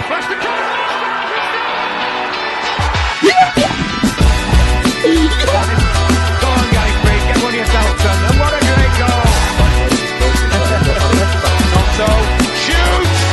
Flash the corner. Go on, Gary Freed. Get one of yourself, son. And what a great goal. Not so. Shoots.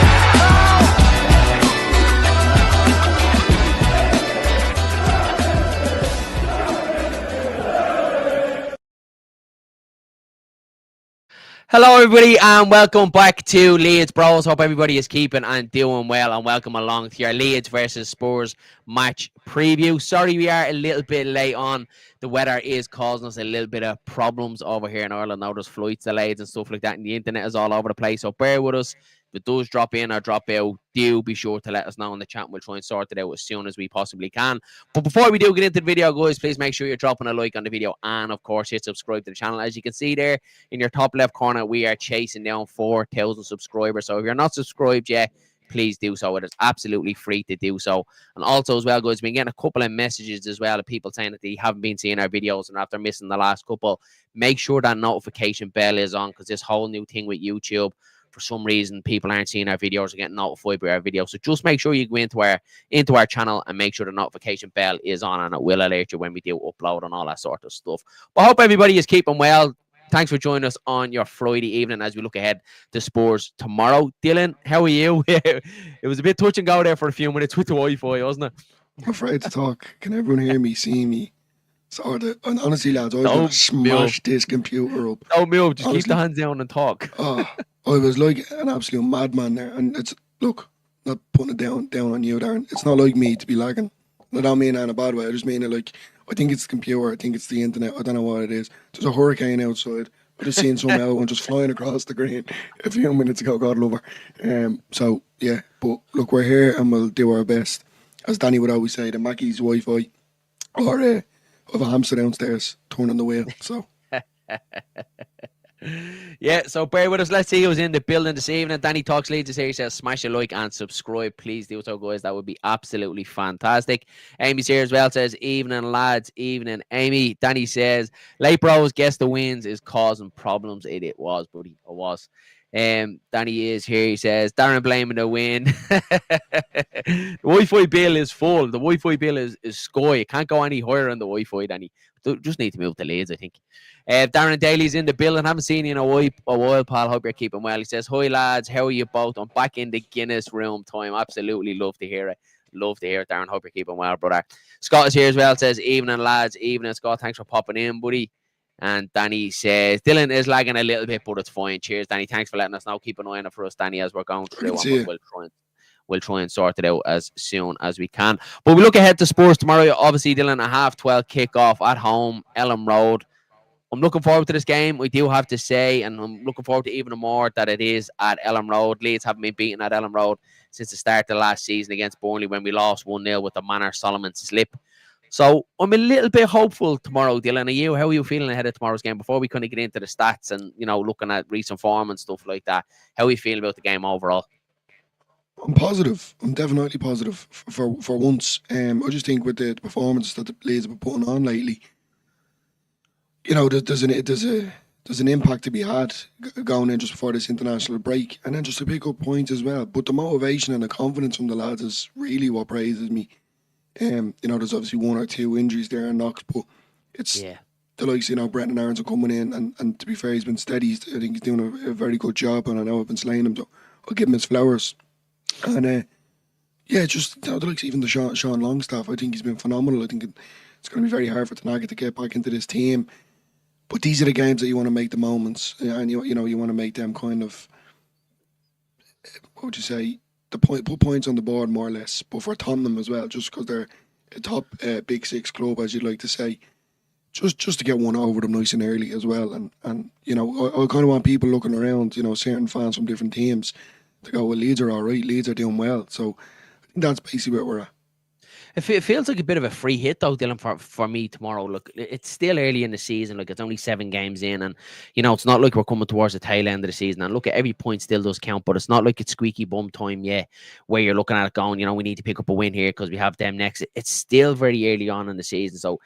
Hello everybody and welcome back to Leeds Bros. Hope everybody is keeping and doing well, and welcome along to your Leeds versus Spurs match preview. Sorry we are a little bit late on. The weather is causing us a little bit of problems over here in Ireland. Now there's flights delayed and stuff like that, and the internet is all over the place, so bear with us. If it does drop in or drop out, do be sure to let us know in the chat. We'll try and sort it out as soon as we possibly can. But before we do get into the video, guys, please make sure you're dropping a like on the video and, of course, hit subscribe to the channel. As you can see there in your top left corner, we are chasing down 4,000 subscribers. So if you're not subscribed yet, please do so. It is absolutely free to do so. And also as well, guys, we've been getting a couple of messages as well of people saying that they haven't been seeing our videos, and after missing the last couple, make sure that notification bell is on, because this whole new thing with YouTube, for some reason, people aren't seeing our videos or getting notified by our videos. So just make sure you go into our channel and make sure the notification bell is on, and it will alert you when we do upload and all that sort of stuff. But I hope everybody is keeping well. Thanks for joining us on your Friday evening as we look ahead to Spurs tomorrow. Dylan, how are you? It was a bit touch and go there for a few minutes with the Wi-Fi, wasn't it? I'm afraid to talk. Can everyone hear me, see me? And honestly, lads, I was going to smash this computer up. Don't move. Just keep the hands down and talk. I was like an absolute madman there. And it's, look, not putting it down on you, Darren. It's not like me to be lagging. I don't mean that in a bad way. I just mean it like, I think it's the computer. I think it's the internet. I don't know what it is. There's a hurricane outside. I just seen some out and just flying across the green a few minutes ago. God love her. So, yeah. But look, we're here and we'll do our best. As Danny would always say, the Mackey's Wi-Fi. Or of a hamster downstairs turning the wheel. So... Yeah, so bear with us. Let's see who's in the building this evening. Danny Talks Leeds is here. He says smash a like and subscribe. Please do so, guys. That would be absolutely fantastic. Amy's here as well. Says evening, lads. Evening, Amy. Danny says late bros guess the wins is causing problems. It was, buddy. It was. Danny is here. He says Darren blaming the win. The Wi-Fi bill is full. The Wi-Fi bill is sky. It can't go any higher on the Wi-Fi, Danny. Just need to move to Leeds, I think. Darren Daly's in the building. Haven't seen you in a while, pal. Hope you're keeping well. He says, hi, lads. How are you both? I'm back in the Guinness room time. Absolutely love to hear it. Love to hear it, Darren. Hope you're keeping well, brother. Scott is here as well. Says, evening, lads. Evening, Scott. Thanks for popping in, buddy. And Danny says, Dylan is lagging a little bit, but it's fine. Cheers, Danny. Thanks for letting us know. Keep an eye on it for us, Danny, as we're going through. We'll try and sort it out as soon as we can. But we look ahead to Spurs tomorrow. Obviously, Dylan, a 12:30 kickoff at home, Elland Road. I'm looking forward to this game. We do have to say, and I'm looking forward to even more that it is at Elland Road. Leeds haven't been beaten at Elland Road since the start of the last season against Burnley when we lost 1-0 with the Manor Solomon slip. So I'm a little bit hopeful tomorrow, Dylan. How are you feeling ahead of tomorrow's game? Before we kind of get into the stats and, looking at recent form and stuff like that, how are you feeling about the game overall? I'm positive. I'm definitely positive for once. I just think with the performance that the Leeds have been putting on lately, there's an impact to be had going in just before this international break, and then just to pick up points as well. But the motivation and the confidence from the lads is really what praises me. There's obviously one or two injuries there in Knox, but it's the likes, Brendan Aarons are coming in, and to be fair, he's been steady. I think he's doing a very good job, and I know I've been slaying him, so I'll give him his flowers. And just the likes, even the Sean Longstaff, I think he's been phenomenal. I think it's going to be very hard for Tanaka to get back into this team. But these are the games that you want to make the moments, and you want to make them kind of, what would you say, put points on the board more or less. But for Tottenham as well, just because they're a top Big Six club, as you'd like to say, just to get one over them nice and early as well. And I kind of want people looking around, certain fans from different teams, to go, well, Leeds are all right, Leeds are doing well. So I think that's basically where we're at. It feels like a bit of a free hit, though, Dylan, for me tomorrow. Look, it's still early in the season. Like, it's only 7 games in. And, it's not like we're coming towards the tail end of the season. And look, every point still does count. But it's not like it's squeaky bum time yet, where you're looking at it going, we need to pick up a win here because we have them next. It's still very early on in the season. So,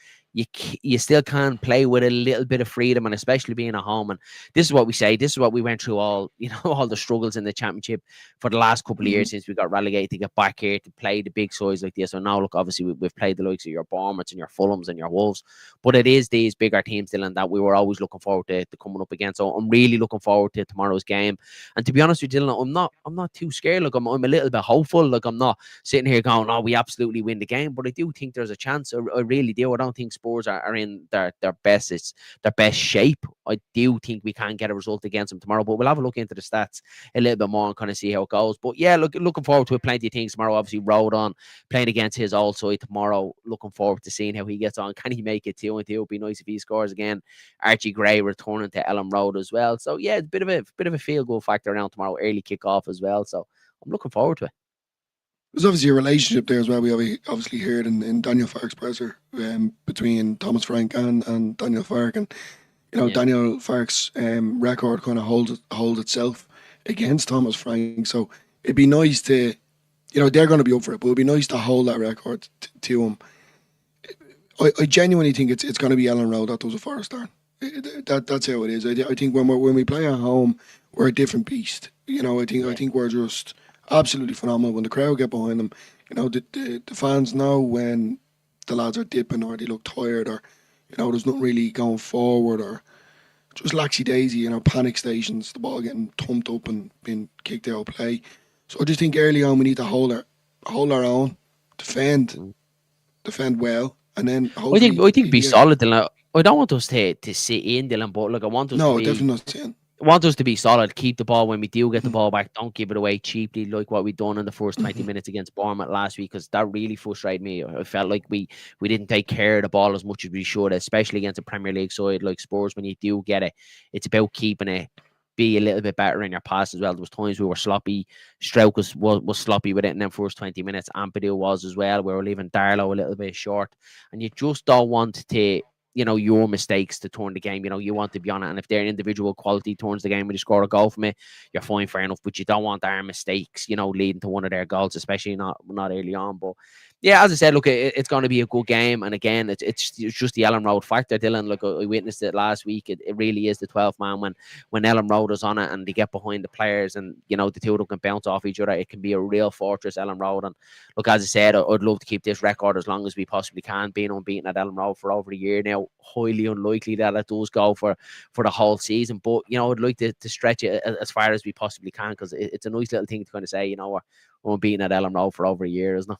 you still can play with a little bit of freedom, and especially being at home. And this is what we say. This is what we went through all all the struggles in the Championship for the last couple of years since we got relegated to get back here to play the big sides like this. So now look, obviously we've played the likes of your Bournemouths and your Fulhams and your Wolves, but it is these bigger teams, Dylan, that we were always looking forward to coming up against. So I'm really looking forward to tomorrow's game. And to be honest with you, Dylan, I'm not too scared. Like I'm a little bit hopeful. Like I'm not sitting here going, "Oh, we absolutely win the game," but I do think there's a chance. I really do. I don't think Spurs are in their best. It's their best shape. I do think we can get a result against them tomorrow, but we'll have a look into the stats a little bit more and kind of see how it goes. But yeah, looking forward to it. Plenty of things tomorrow. Obviously, Road on playing against his old side tomorrow. Looking forward to seeing how he gets on. Can he make it 2-2? It'd be nice if he scores again. Archie Gray returning to Elland Road as well. So yeah, it's a bit of a feel good factor around tomorrow. Early kickoff as well. So I'm looking forward to it. There's obviously a relationship there as well. We obviously heard in Daniel Farke's presser between Thomas Frank and Daniel Farke. And, Daniel Farke's record kind of holds itself against Thomas Frank. So it'd be nice to, they're going to be up for it, but it'd be nice to hold that record to him. I genuinely think it's going to be Elland Road that does it for us, Darren. That's how it is. I think when we play at home, we're a different beast. I think we're just absolutely phenomenal when the crowd get behind them. The fans know when the lads are dipping or they look tired or there's nothing really going forward or just laxy daisy, panic stations, the ball getting thumped up and being kicked out of play. So I just think early on we need to hold our own, defend well, and then hopefully I think be solid, Dylan. I don't want us to sit in, Dylan, but look, I want us to be definitely not saying. Want us to be solid, keep the ball when we do get the ball back. Don't give it away cheaply like what we done in the first 20 minutes against Bournemouth last week, because that really frustrated me. I felt like we didn't take care of the ball as much as we should, especially against a Premier League side like Spurs. When you do get it, it's about keeping it, be a little bit better in your pass as well. There was times we were sloppy. Strauch was sloppy with it in the first 20 minutes. Ampadu was as well. We were leaving Darlow a little bit short. And you just don't want to, your mistakes to turn the game. You want to be on it. And if their individual quality turns the game and you score a goal from it, you're fine, fair enough. But you don't want our mistakes, leading to one of their goals, especially not early on. But yeah, as I said, look, it's going to be a good game. And again, it's just the Elland Road factor, Dylan. Look, I witnessed it last week. It really is the 12th man when Elland Road is on it and they get behind the players and, the two of them can bounce off each other. It can be a real fortress, Elland Road. And look, as I said, I'd love to keep this record as long as we possibly can, being unbeaten at Elland Road for over a year now. Highly unlikely that it does go for the whole season. But, I'd like to stretch it as far as we possibly can, because it's a nice little thing to kind of say, we're unbeaten at Elland Road for over a year, isn't it?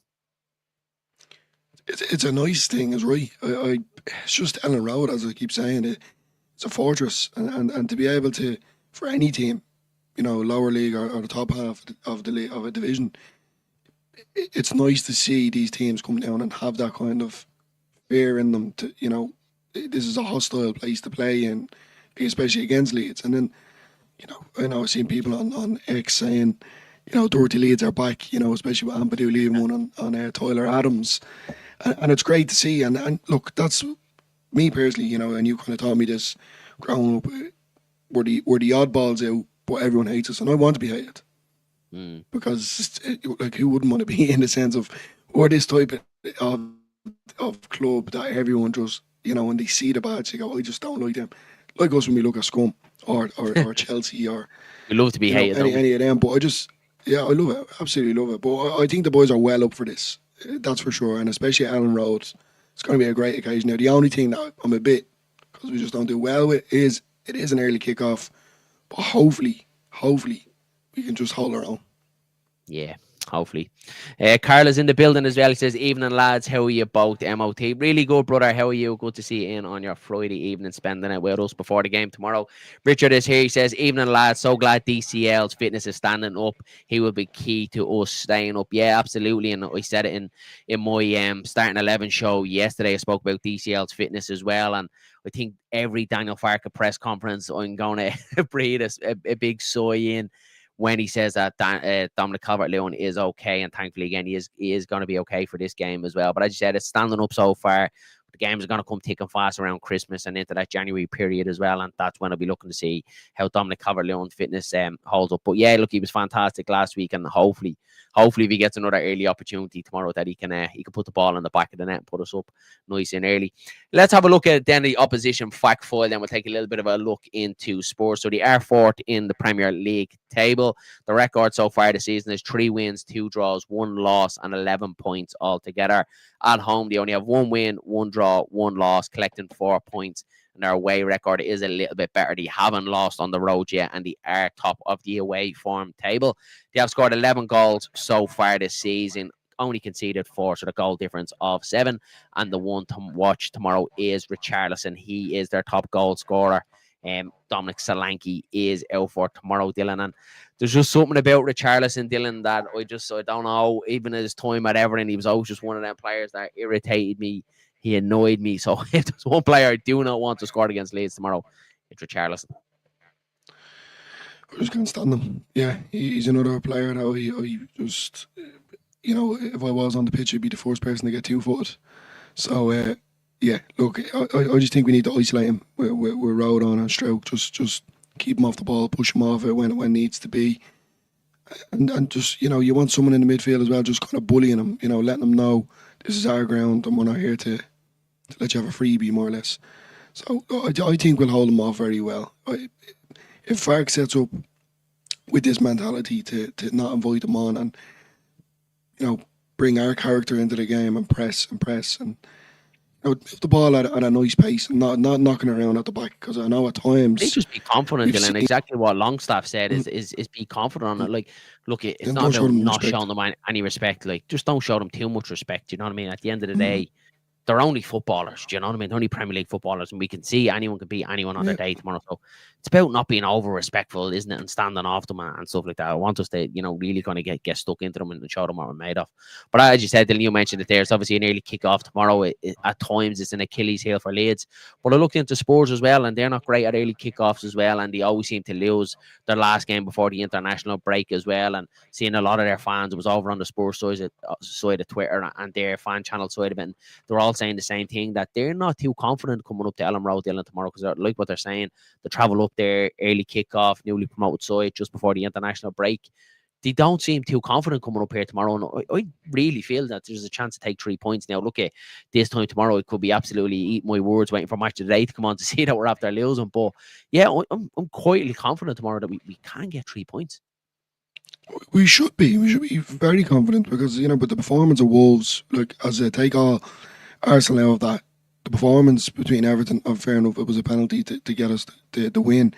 It's a nice thing, is right. It's just Elland Road, as I keep saying. It's a fortress, and to be able to, for any team, lower league or the top half of a division, it's nice to see these teams come down and have that kind of fear in them. This is a hostile place to play in, especially against Leeds. And then, I know I've seen people on X saying, dirty Leeds are back. Especially with Ampadu leaving one on Tyler Adams. And it's great to see. And look, that's me personally, and you kind of taught me this growing up. We're the oddballs out, but everyone hates us. And I want to be hated. Because, who wouldn't want to be, in the sense of, we're this type of club that everyone just, when they see the badge, they go, I just don't like them. Like us when we look at Scum or Chelsea or... We love to be hated. Any of them. But I love it. Absolutely love it. But I think the boys are well up for this. That's for sure, and especially at Elland Road, it's going to be a great occasion. Now, the only thing that I'm a bit, because we just don't do well with, is it is an early kickoff, but hopefully, we can just hold our own. Yeah, hopefully. Carl is in the building as well. He says, evening lads, how are you both? MOT, really good, brother. How are you? Good to see you in on your Friday evening, spending it with us before the game tomorrow. Richard is here. He says, evening lads, so glad DCL's fitness is standing up. He will be key to us staying up. Yeah, absolutely. And I said it in my starting 11 show yesterday. I spoke about DCL's fitness as well, and I think every Daniel Farke press conference I'm going to breathe a big sigh in when he says that Dominic Calvert-Lewin is okay, and thankfully, again, he is going to be okay for this game as well. But as you said, it's standing up so far. The games are going to come thick and fast around Christmas and into that January period as well, and that's when I'll be looking to see how Dominic Calvert-Lewin's fitness holds up. But yeah, look, he was fantastic last week, and hopefully hopefully if he gets another early opportunity tomorrow that he can put the ball in the back of the net and put us up nice and early. Let's have a look at then the opposition fact file. Then we'll take a little bit of a look into Spurs. So they are fourth in the Premier League table. The record so far this season is 3 wins, 2 draws, 1 loss, and 11 points altogether. At home, they only have 1 win, 1 draw, 1 loss, collecting 4 points. And their away record is a little bit better. They haven't lost on the road yet, and they are top of the away form table. They have scored 11 goals so far this season, only conceded 4, so the goal difference of 7. And the one to watch tomorrow is Richarlison. He is their top goal scorer. Dominic Solanke is out for tomorrow, Dylan. And there's just something about Richarlison, Dylan, that I don't know. Even at his time at Everton, he was always just one of them players that irritated me. He annoyed me. So if there's one player I do not want to score against Leeds tomorrow, it's Richarlison. I just can't stand him. Yeah, he's another player that I just, if I was on the pitch, I'd be the first person to get 2-footed. So, yeah, look, I just think we need to isolate him with Rodon and Stroke. Just keep him off the ball, push him off it when it needs to be. And just, you want someone in the midfield as well, just kind of bullying him, letting him know this is our ground and we're not here to let you have a freebie, more or less. So I think we'll hold him off very well. If Fark sets up with this mentality to not invite him on and, bring our character into the game and press and move the ball at a nice pace and not knocking around at the back, because I know at times they just be confident, Dylan. Exactly what Longstaff said is be confident on it. Like, look, it's not about not showing them any respect. Like, just don't show them too much respect. You know what I mean? At the end of the day, they're only footballers. Do you know what I mean? They're only Premier League footballers, and we can see anyone can beat anyone on their day tomorrow. So it's about not being over respectful, isn't it? And standing off them and stuff like that. I want us to, really kind of get stuck into them and show them what we're made of. But as you said, Dylan, you mentioned it there. It's obviously an early kick-off tomorrow. At times, it's an Achilles heel for Leeds. But I looked into Spurs as well, and they're not great at early kick-offs as well. And they always seem to lose their last game before the international break as well. And seeing a lot of their fans, it was over on the Spurs side of Twitter and their fan channel side of it. And they're all saying the same thing, that they're not too confident coming up to Elland Road, Dylan, tomorrow, because like what they're saying, they travel up there, early kick-off, newly promoted side just before the international break. They don't seem too confident coming up here tomorrow, and I really feel that there's a chance to take 3 points. Now, look, at this time tomorrow, it could be absolutely, eat my words, waiting for match of the day to come on to see that we're after losing. But yeah, I'm quietly confident tomorrow that we can get 3 points. We should be very confident, because but the performance of Wolves, like, as they take all Arsenal out of that, the performance between Everton, fair enough, it was a penalty to get us the win.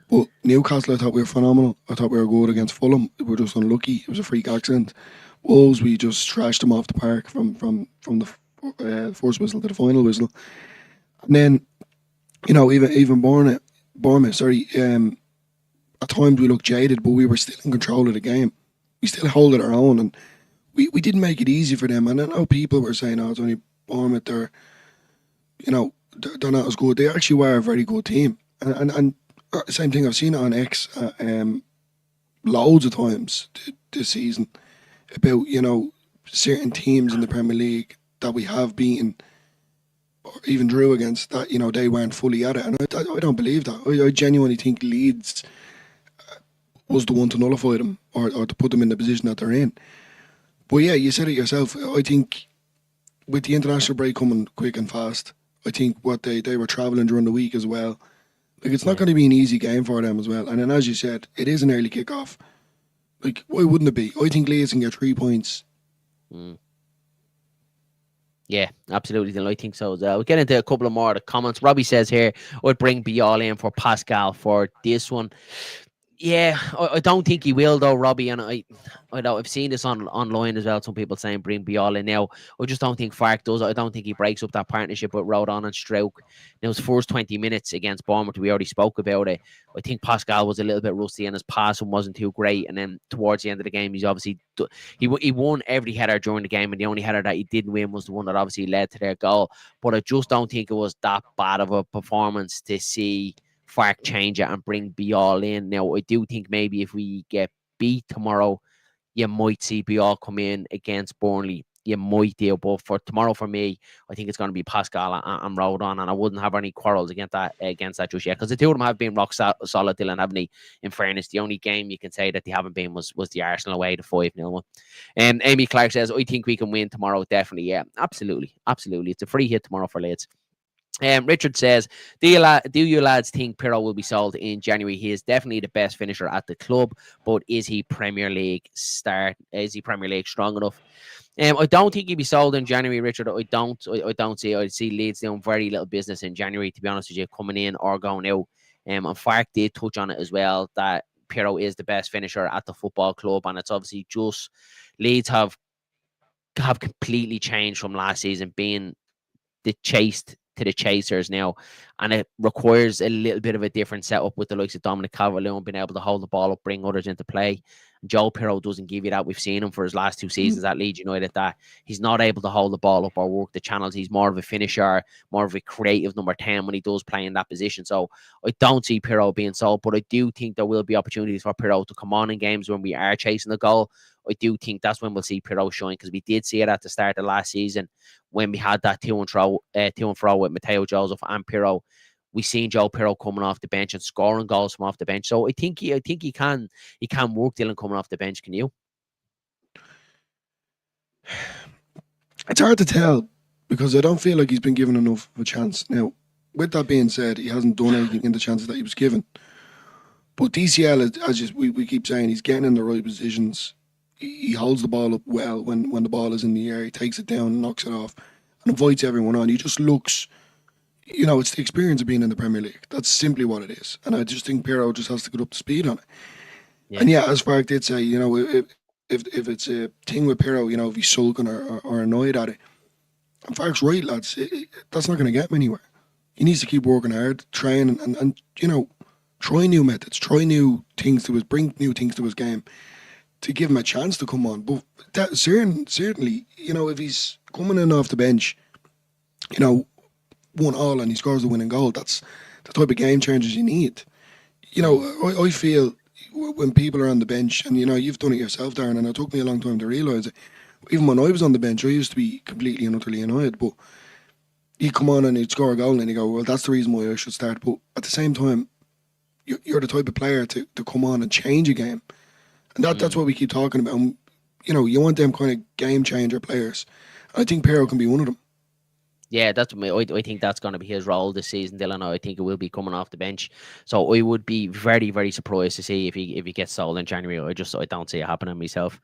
But Newcastle, I thought we were phenomenal. I thought we were good against Fulham. We were just unlucky. It was a freak accident. Wolves, we just trashed them off the park from the first whistle to the final whistle. And then, even Bournemouth, at times we looked jaded, but we were still in control of the game. We still held it our own, and we didn't make it easy for them. And I know people were saying, it's only Bournemouth, they're not as good. They actually were a very good team. And same thing, I've seen it on X loads of times this season about, certain teams in the Premier League that we have beaten or even drew against, that, they weren't fully at it. And I don't believe that. I genuinely think Leeds was the one to nullify them or to put them in the position that they're in. But yeah, you said it yourself. I think with the international break coming quick and fast, I think what they were travelling during the week as well. Like, it's not going to be an easy game for them as well. And then, as you said, it is an early kick-off. Like, why wouldn't it be? I think Leeds can get 3 points. Yeah, absolutely. I think so as well. We'll get into a couple of more of the comments. Robbie says here, I'd bring Bial in for Pascal for this one. Yeah, I don't think he will though, Robbie. And I know I've seen this online as well. Some people saying bring Bial in now. I just don't think Fark does. I don't think he breaks up that partnership with Rodon and Stroke. Now, his first 20 minutes against Bournemouth, we already spoke about it. I think Pascal was a little bit rusty and his passing wasn't too great. And then towards the end of the game, he's obviously he won every header during the game, and the only header that he didn't win was the one that obviously led to their goal. But I just don't think it was that bad of a performance to see Fark change it and bring Bial in. Now, I do think maybe if we get beat tomorrow, you might see Bial come in against Burnley you might do. But for tomorrow, for me, I think it's going to be Pascal and Rodon, and I wouldn't have any quarrels against that just yet, because the two of them have been rock solid, Dylan, haven't they? In fairness, the only game you can say that they haven't been was the Arsenal away, the 5-0 one. And Amy Clark says, I think we can win tomorrow. Definitely, yeah, absolutely. It's a free hit tomorrow for Leeds. Richard says, do you lads think Pirro will be sold in January? He is definitely the best finisher at the club, but is he Premier League strong enough? I don't think he'll be sold in January, Richard. I don't see. I see Leeds doing very little business in January, to be honest with you, coming in or going out. And Fark did touch on it as well, that Pirro is the best finisher at the football club, and it's obviously just Leeds have completely changed from last season, being the chased to the chasers now, and it requires a little bit of a different setup with the likes of Dominic Calvert-Lewin being able to hold the ball up, bring others into play. Joe Pirro doesn't give you that. We've seen him for his last 2 seasons at Leeds United, that he's not able to hold the ball up or work the channels. He's more of a finisher, more of a creative number 10 when he does play in that position. So I don't see Pirro being sold, but I do think there will be opportunities for Pirro to come on in games when we are chasing the goal. I do think that's when we'll see Pirro shine, because we did see it at the start of last season when we had that to and fro with Mateo Joseph and Pirro. We seen Joe Pirro coming off the bench and scoring goals from off the bench. So I think he can work, Dylan, coming off the bench. Can you? It's hard to tell, because I don't feel like he's been given enough of a chance. Now, with that being said, he hasn't done anything in the chances that he was given. But DCL, as we keep saying, he's getting in the right positions. He holds the ball up well when the ball is in the air. He takes it down, knocks it off, and invites everyone on. He just looks, it's the experience of being in the Premier League. That's simply what it is. And I just think Pirro just has to get up to speed on it. Yeah. And as Fark did say, if it's a thing with Pirro, if he's sulking or annoyed at it, and Fark's right, lads, that's not going to get him anywhere. He needs to keep working hard, train, and try new methods, try new things bring new things to his game, to give him a chance to come on. But that certainly, if he's coming in off the bench, 1-1 and he scores the winning goal, that's the type of game changers you need. I feel when people are on the bench, and you've done it yourself, Darren, and it took me a long time to realise it. Even when I was on the bench, I used to be completely and utterly annoyed, but he'd come on and he'd score a goal and you go, well, that's the reason why I should start. But at the same time, you're the type of player to come on and change a game. And that's what we keep talking about. You want them kind of game changer players. I think Pirro can be one of them. Yeah, that's me. I think that's going to be his role this season, Dylan. I think it will be coming off the bench. So I would be very, very surprised to see if he gets sold in January. I don't see it happening myself.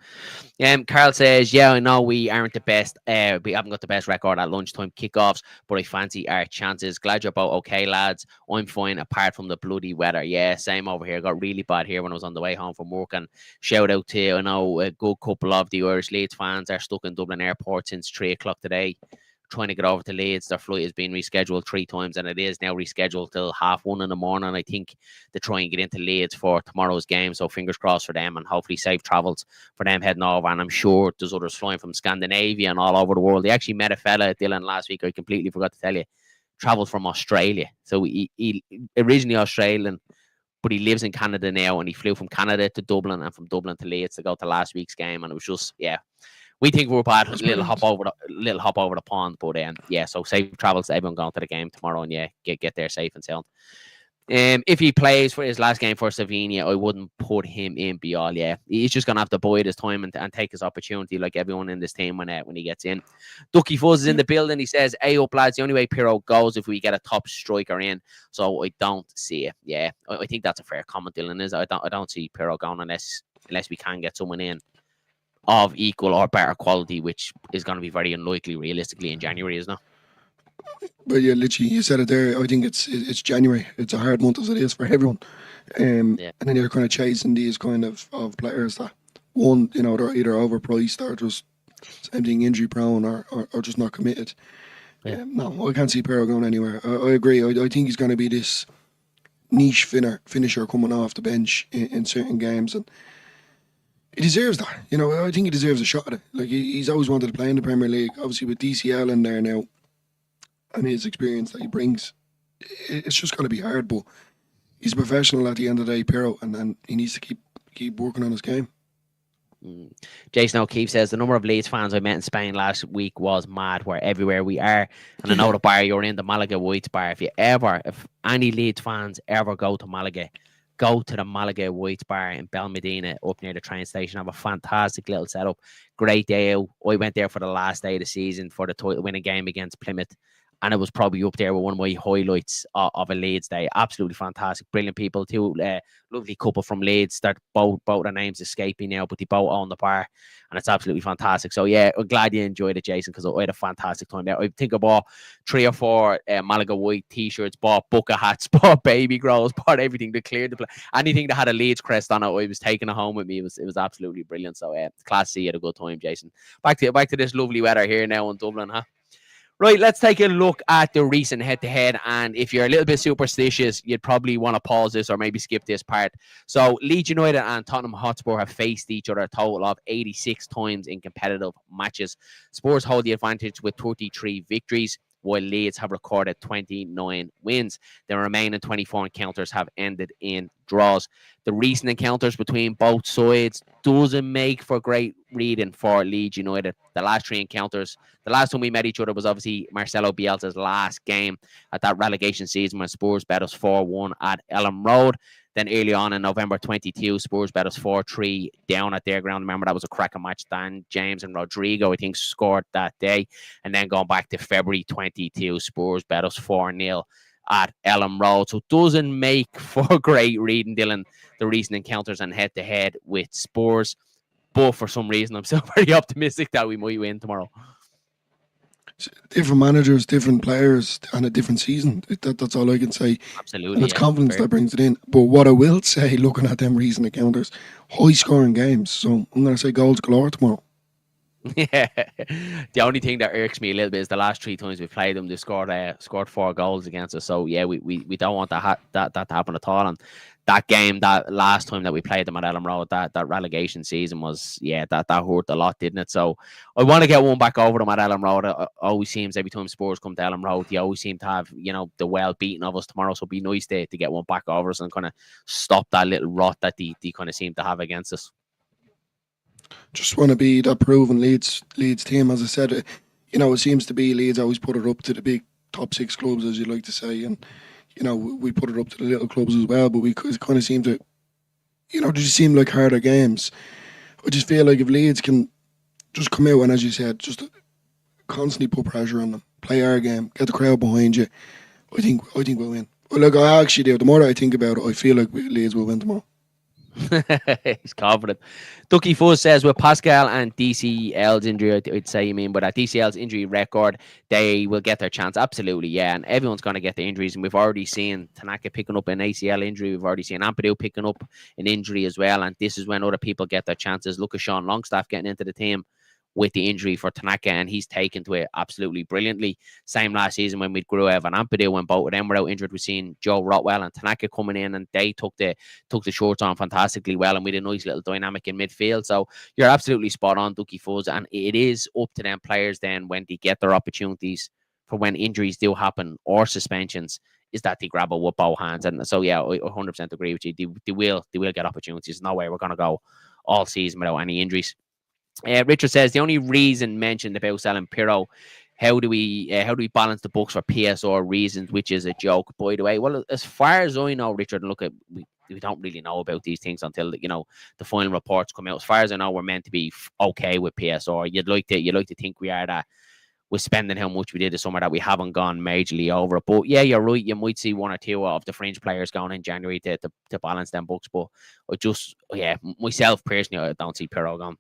Carl says, yeah, I know we aren't the best. We haven't got the best record at lunchtime kickoffs, but I fancy our chances. Glad you're both okay, lads. I'm fine apart from the bloody weather. Yeah, same over here. Got really bad here when I was on the way home from work. And shout out to, I know a good couple of the Irish Leeds fans are stuck in Dublin Airport since 3 o'clock today, trying to get over to Leeds. Their flight has been rescheduled 3 times, and it is now rescheduled till 1:30 in the morning, I think, to try and get into Leeds for tomorrow's game. So fingers crossed for them, and hopefully safe travels for them heading over. And I'm sure there's others flying from Scandinavia and all over the world. They actually met a fella, Dylan, last week. I completely forgot to tell you. Travels from Australia. So he originally Australian, but he lives in Canada now, and he flew from Canada to Dublin and from Dublin to Leeds to go to last week's game. And it was just, we think we're bad. A little hop over the pond, but so safe travels to everyone going to the game tomorrow, and get there safe and sound. If he plays for his last game for Slovenia, I wouldn't put him in Bial. Yeah, he's just gonna have to bide his time and take his opportunity, like everyone in this team when he gets in. Ducky Fuzz is in the building. He says, "Hey up lads, the only way Pirro goes if we get a top striker in." So I don't see it. Yeah, I think that's a fair comment, Dylan. I don't see Pirro going unless we can get someone in of equal or better quality, which is going to be very unlikely realistically in January, isn't it? Well, yeah, literally, you said it there. I think it's January. It's a hard month as it is for everyone. And then you're kind of chasing these kind of players that, one, they're either overpriced or just same thing, injury prone or just not committed. Yeah. No, I can't see Pirro going anywhere. I agree. I think he's going to be this niche finisher coming off the bench in certain games, and he deserves that. I think he deserves a shot at it. Like, he's always wanted to play in the Premier League. Obviously, with DCL in there now and his experience that he brings, it's just going to be hard. But he's a professional at the end of the day, Pirro, and he needs to keep working on his game. Jason O'Keefe says the number of Leeds fans I met in Spain last week was mad. Where everywhere we are, and I know the bar you're in, the Malaga Whites bar. If any Leeds fans ever go to Malaga, go to the Malaga Whites bar in Belmedina up near the train station. Have a fantastic little setup. Great day out. I went there for the last day of the season for the title winning game against Plymouth. And it was probably up there with one of my highlights of a Leeds day. Absolutely fantastic, brilliant people. Two lovely couple from Leeds. That both their names escaping now, but they both own the bar, and it's absolutely fantastic. So yeah, I'm glad you enjoyed it, Jason, because I had a fantastic time there. I think I bought 3 or 4 Malaga White t-shirts, bought bucket hats, bought baby grows, bought everything to clear the place. Anything that had a Leeds crest on it, I was taking it home with me. It was absolutely brilliant. So class to see you had a good time, Jason. Back to this lovely weather here now in Dublin, huh? Right, let's take a look at the recent head-to-head, and if you're a little bit superstitious, you'd probably want to pause this or maybe skip this part. So, Leeds United and Tottenham Hotspur have faced each other a total of 86 times in competitive matches. Spurs hold the advantage with 33 victories, while Leeds have recorded 29 wins. The remaining 24 encounters have ended in draws. The recent encounters between both sides doesn't make for great reading for Leeds United. The last 3 encounters, the last time we met each other was obviously Marcelo Bielsa's last game at that relegation season when Spurs bet us 4-1 at Elland Road. Then early on in November 22, Spurs bet us 4-3 down at their ground. Remember, that was a cracking match. Dan James and Rodrigo, I think, scored that day. And then going back to February 22, Spurs bet us 4-0 at Elland Road. So it doesn't make for great reading, Dylan, the recent encounters and head-to-head with Spurs. But for some reason, I'm still very optimistic that we might win tomorrow. Different managers, different players, and a different season. That's all I can say. Absolutely. And it's confidence that brings it in. But what I will say, looking at them recent encounters, high scoring games. So I'm going to say goals galore tomorrow. Yeah. The only thing that irks me a little bit is the last 3 times we played them, they scored 4 goals against us. So yeah, we don't want that to happen at all. And that game, that last time that we played them at Elland Road, that relegation season was, that hurt a lot, didn't it? So I want to get one back over them at Elland Road. It always seems every time Spurs come to Elland Road, they always seem to have, the well beaten of us tomorrow. So it'd be nice to get one back over us and kind of stop that little rot that they kind of seem to have against us. Just want to be that proven Leeds team. As I said, it seems to be Leeds always put it up to the big top 6 clubs, as you like to say, and we put it up to the little clubs as well. But we kind of seem to, they just seem like harder games. I just feel like if Leeds can just come out and, as you said, just constantly put pressure on them, play our game, get the crowd behind you, I think we'll win. Well, look, I actually do. The more that I think about it, I feel like Leeds will win tomorrow. He's confident. Ducky Fuzz says with Pascal and DCL's injury, I'd say you mean, but at DCL's injury record, they will get their chance. Absolutely, yeah. And everyone's going to get the injuries. And we've already seen Tanaka picking up an ACL injury. We've already seen Ampadu picking up an injury as well. And this is when other people get their chances. Look at Sean Longstaff getting into the team with the injury for Tanaka, and he's taken to it absolutely brilliantly. Same last season when we grew Evan Ampadu, when both of them were out injured, we've seen Joe Rotwell and Tanaka coming in, and they took the shorts on fantastically well, and we had a nice little dynamic in midfield. So you're absolutely spot on, Ducky Fuzz, and it is up to them players then when they get their opportunities for when injuries do happen or suspensions, is that they grab it with both hands. And so yeah, I 100% agree with you. They will get opportunities. No way we're going to go all season without any injuries. Richard says the only reason mentioned about selling Pirro, how do we balance the books for PSR reasons, which is a joke, by the way. Well, as far as I know, Richard, and look, we don't really know about these things until the final reports come out. As far as I know, we're meant to be okay with PSR. You'd like to think we are that. We're spending how much we did this summer that we haven't gone majorly over it. But yeah, you're right. You might see 1 or 2 of the fringe players going in January to balance them books. But myself personally, I don't see Pirro going.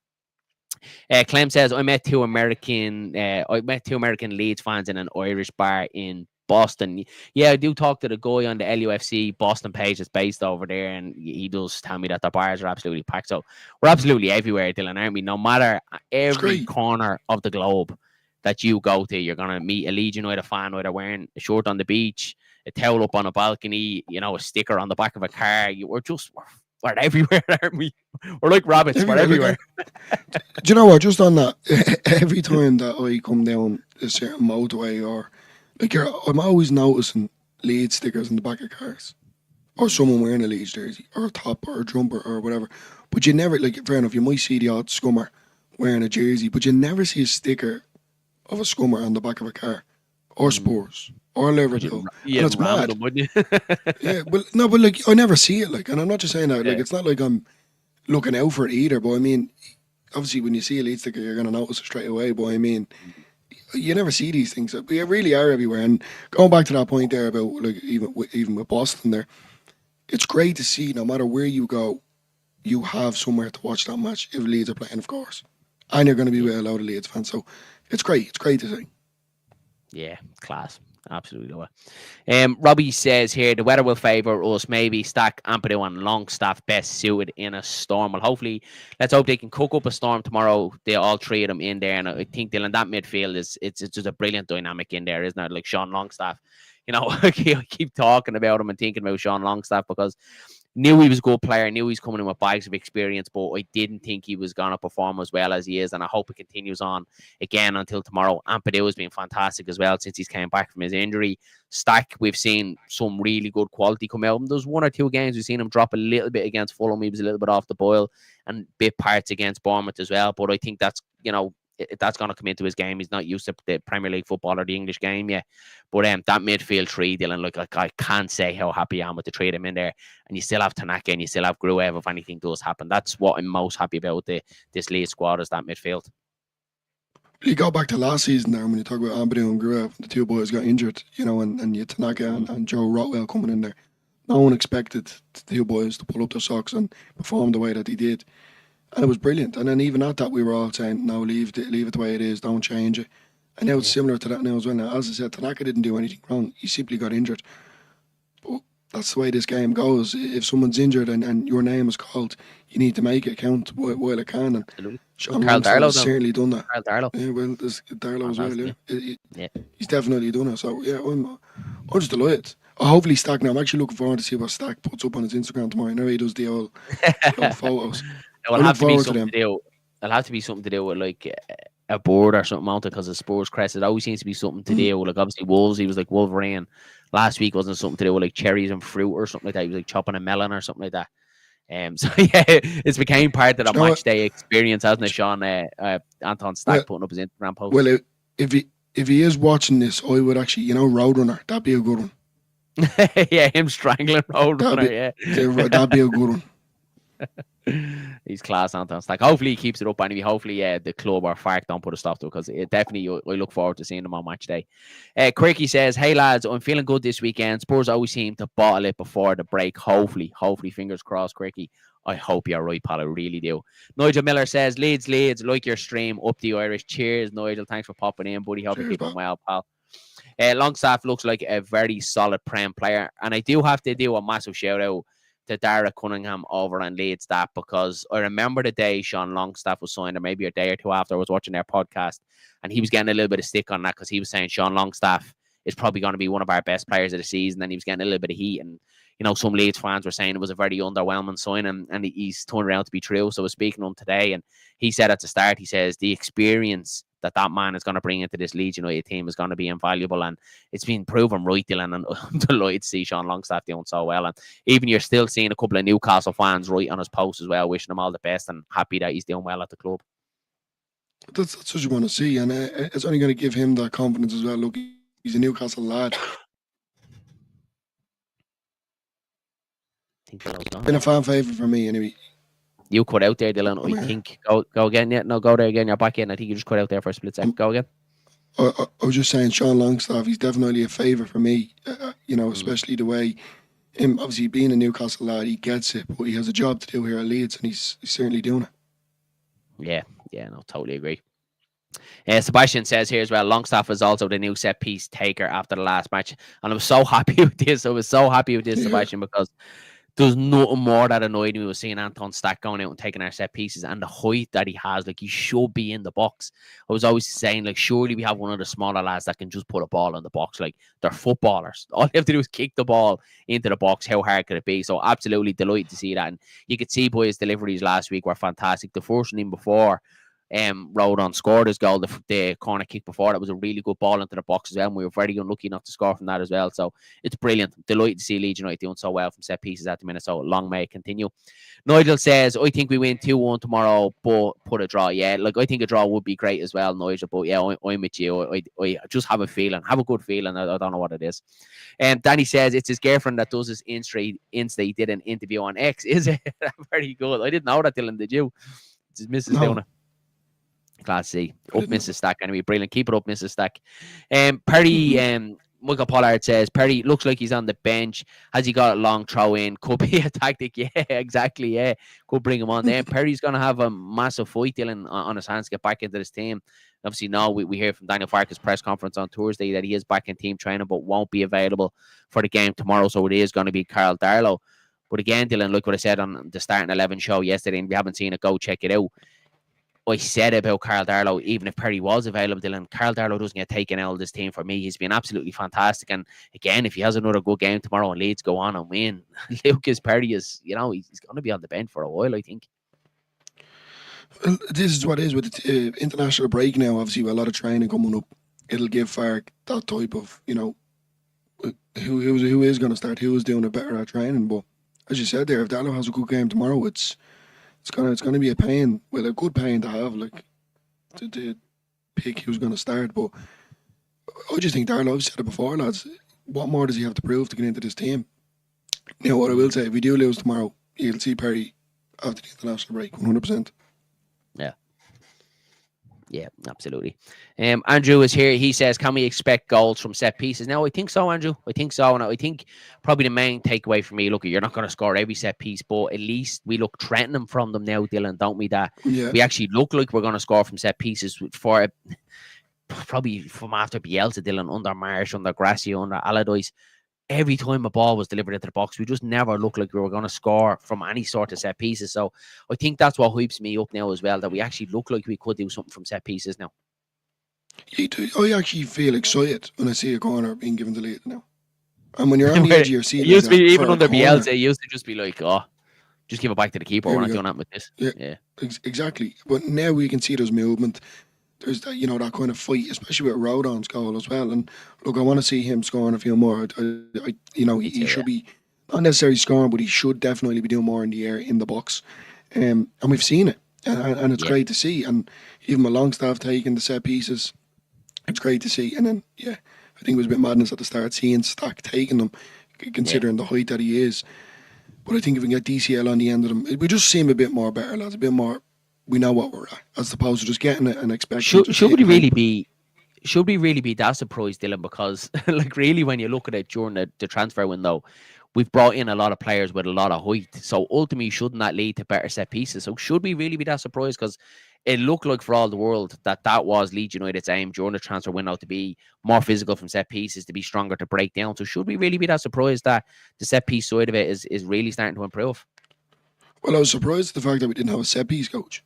Clem says I met two American Leeds fans in an Irish bar in Boston. Yeah, I do talk to the guy on the LUFC Boston page that's based over there, and he does tell me that the bars are absolutely packed. So we're absolutely everywhere, Dylan, aren't we? No matter every corner of the globe that you go to, you're gonna meet a Leeds United fan either wearing a shirt on the beach, a towel up on a balcony, a sticker on the back of a car. We're everywhere, aren't we? We're like rabbits. We're everywhere. Do you know what? Just on that, every time that I come down a certain motorway or I'm always noticing Leeds stickers in the back of cars, or someone wearing a Leeds jersey, or a top, or a jumper, or whatever. But you never, like, fair enough, you might see the odd scummer wearing a jersey, but you never see a sticker of a scummer on the back of a car, or Spurs, or Liverpool. And it's Ram mad. them, wouldn't you? Yeah, but no, but like, I never see it, like, and I'm not just saying that, like, Yeah. it's not like I'm looking out for it either, but I mean, obviously, when you see a lead sticker, you're going to notice it straight away, but I mean, you never see these things. They really are everywhere. And going back to that point there about, like, even with Boston there, it's great to see no matter where you go, you have somewhere to watch that match if Leeds are playing, of course. And you're going to be with a load of Leeds fans. So it's great. It's great to see. Yeah, class. Absolutely. Robbie says here the weather will favour us. Maybe Stack, Ampadu, and Longstaff best suited in a storm. Well, hopefully, let's hope they can cook up a storm tomorrow. They all three of them in there, and I think Dylan, that midfield it's just a brilliant dynamic in there, isn't it? Like Sean Longstaff, I keep talking about him and thinking about Sean Longstaff because knew he was a good player, knew he's coming in with bags of experience, but I didn't think he was going to perform as well as he is, and I hope it continues on again until tomorrow. Ampadu has been fantastic as well since he's came back from his injury. Stack, we've seen some really good quality come out. There's one or two games we've seen him drop a little bit against Fulham. He was a little bit off the boil, and bit parts against Bournemouth as well, but I think that's, that's going to come into his game. He's not used to the Premier League football or the English game yet. But that midfield three, Dylan, like I can't say how happy I am with the three of them in there. And you still have Tanaka and you still have Gruev if anything does happen. That's what I'm most happy about this Leeds squad, is that midfield. You go back to last season there when you talk about Ampadu and Gruev, the two boys got injured, and you had Tanaka and Joe Rotwell coming in there. No one expected the two boys to pull up their socks and perform the way that they did. And it was brilliant. And then even at that, we were all saying, no, leave it the way it is, don't change it. And now it's similar to that now as well. Now, as I said, Tanaka didn't do anything wrong. He simply got injured. But that's the way this game goes. If someone's injured and your name is called, you need to make it count while it can. And Absolutely. Sean Carl Longstaff Darlow, has certainly done that. Carl Darlow. Yeah, well, there's Darlow as well, yeah. Yeah. He's definitely done it. So, yeah, I'm just delighted. Hopefully Stack now. I'm actually looking forward to see what Stack puts up on his Instagram tomorrow. I know he does the old photos. It'll have to be something to do. It'll have to be something to do with like a board or something mounted because of Spurs crest. It always seems to be something to do with, like, obviously Wolves. He was like Wolverine. Last week wasn't something to do with like cherries and fruit or something like that. He was like chopping a melon or something like that. So yeah, it's became part of the match day experience, hasn't it, Sean? Anton Stack putting up his Instagram post. Well, if he is watching this, I would actually, Roadrunner. That'd be a good one. Yeah, him strangling Roadrunner. That'd be a good one. He's class, Anton Stack. Hopefully he keeps it up anyway. Hopefully the club or FARC don't put a stop to it, because it definitely, I look forward to seeing them on match day. Quirky says, hey lads, I'm feeling good this weekend. Spurs always seem to bottle it before the break. Hopefully fingers crossed, Quirky. I hope you're right, pal. I really do. Nigel Miller says, Leeds, like your stream, up the Irish. Cheers, Nigel. Thanks for popping in, buddy. Hope you're keeping well, pal. Longstaff looks like a very solid Prem player, and I do have to do a massive shout out to Dara Cunningham over on Leeds, that because I remember the day Sean Longstaff was signed, or maybe a day or two after, I was watching their podcast, and he was getting a little bit of stick on that because he was saying Sean Longstaff is probably going to be one of our best players of the season, and he was getting a little bit of heat, and some Leeds fans were saying it was a very underwhelming signing, and he's turned around to be true. So I was speaking to him today, and he said at the start, he says the experience that man is going to bring into this Leeds United team is going to be invaluable, and it's been proven right, Dylan, and I'm delighted to see Sean Longstaff doing so well. And even you're still seeing a couple of Newcastle fans right on his post as well, wishing him all the best and happy that he's doing well at the club. That's what you want to see, and it's only going to give him that confidence as well. Look, he's a Newcastle lad. Been a fan favourite for me anyway. You cut out there, Dylan. I think go again. Yeah, no, go there again. You're back in. I think you just cut out there for a split second. Go again. I was just saying, Sean Longstaff, he's definitely a favourite for me. Especially the way him, obviously being a Newcastle lad, he gets it, but he has a job to do here at Leeds, and he's certainly doing it. Yeah, no, totally agree. Sebastian says here as well, Longstaff is also the new set piece taker after the last match, and I'm so happy with this. Sebastian, because there's nothing more that annoyed me with seeing Anton Stack going out and taking our set pieces, and the height that he has. Like, he should be in the box. I was always saying, like, surely we have one of the smaller lads that can just put a ball in the box. Like, they're footballers. All they have to do is kick the ball into the box. How hard could it be? So absolutely delighted to see that. And you could see, boy, his deliveries last week were fantastic. The first one in before Rodon scored his goal, the corner kick before. That was a really good ball into the box as well. And we were very unlucky not to score from that as well. So it's brilliant. Delighted to see Leeds United doing so well from set pieces at the minute. So long may it continue. Nigel says, I think we win 2-1 tomorrow, but put a draw. Yeah, like I think a draw would be great as well, Nigel. But yeah, I'm with you. I just have a feeling, have a good feeling. I don't know what it is. Danny says it's his girlfriend that does his Insta. He did an interview on X. Is it? Very good. I didn't know that, Dylan. Did you? It's his missus doing it. Class C. Up Mrs. Stack. Anyway, brilliant. Keep it up, Mrs. Stack. Perry, Michael Pollard says, Perry looks like he's on the bench. Has he got a long throw in? Could be a tactic. Yeah, exactly. Yeah. Could bring him on then. Perry's going to have a massive fight, Dylan, on his hands to get back into this team. Obviously, now we hear from Daniel Farke's press conference on Thursday that he is back in team training but won't be available for the game tomorrow. So it is going to be Carl Darlow. But again, Dylan, look what I said on the Starting 11 show yesterday, and we haven't seen it, go check it out. I said about Carl Darlow, even if Perry was available, Dylan, Carl Darlow doesn't get taken out of this team for me. He's been absolutely fantastic. And again, if he has another good game tomorrow and Leeds go on and win, Lucas Perry is, he's going to be on the bench for a while, I think. Well, this is what it is with the international break now. Obviously, with a lot of training coming up, it'll give Fark that type of, who is going to start, who is doing it better at training. But as you said there, if Darlow has a good game tomorrow, it's gonna be a pain, well, a good pain to have, like to pick who's gonna start. But I just think Darlow, I've said it before, lads. What more does he have to prove to get into this team? Now, what I will say, if we do lose tomorrow, you'll see Perry after the international break, 100%. Yeah, absolutely. Andrew is here. He says, can we expect goals from set pieces? Now, I think so, Andrew. I think so. And I think probably the main takeaway for me, look, you're not going to score every set piece, but at least we look threatening from them now, Dylan, don't we? That we actually look like we're going to score from set pieces for probably from after Bielsa, Dylan, under Marsh, under Gracia, under Allardyce. Every time a ball was delivered into the box, we just never looked like we were going to score from any sort of set pieces. So I think that's what hypes me up now as well, that we actually look like we could do something from set pieces now. I actually feel excited when I see a corner being given to Leeds now. And when you're on the edge of your seat, used to be, even under Bielsa, it used to just be like, just give it back to the keeper. We're not doing that with this. Yeah. Exactly. But now we can see there's movement. There's that, that kind of fight, especially with Rodon's goal as well. And look, I want to see him scoring a few more. He should be not necessarily scoring, but he should definitely be doing more in the air, in the box. And we've seen it, and it's great to see. And even with Longstaff taking the set pieces, it's great to see. And then, I think it was a bit madness at the start seeing Stack taking them, considering the height that he is. But I think if we can get DCL on the end of them, we just seem a bit more better, lads, a bit more. We know what we're at, as opposed to just getting it and expecting. Should we really be that surprised, Dylan? Because like really, when you look at it during the transfer window, we've brought in a lot of players with a lot of height. So ultimately, shouldn't that lead to better set pieces? So should we really be that surprised? Because it looked like for all the world that was Leeds United's aim during the transfer window, to be more physical from set pieces, to be stronger, to break down. So should we really be that surprised that the set piece side of it is really starting to improve? Well, I was surprised at the fact that we didn't have a set piece coach.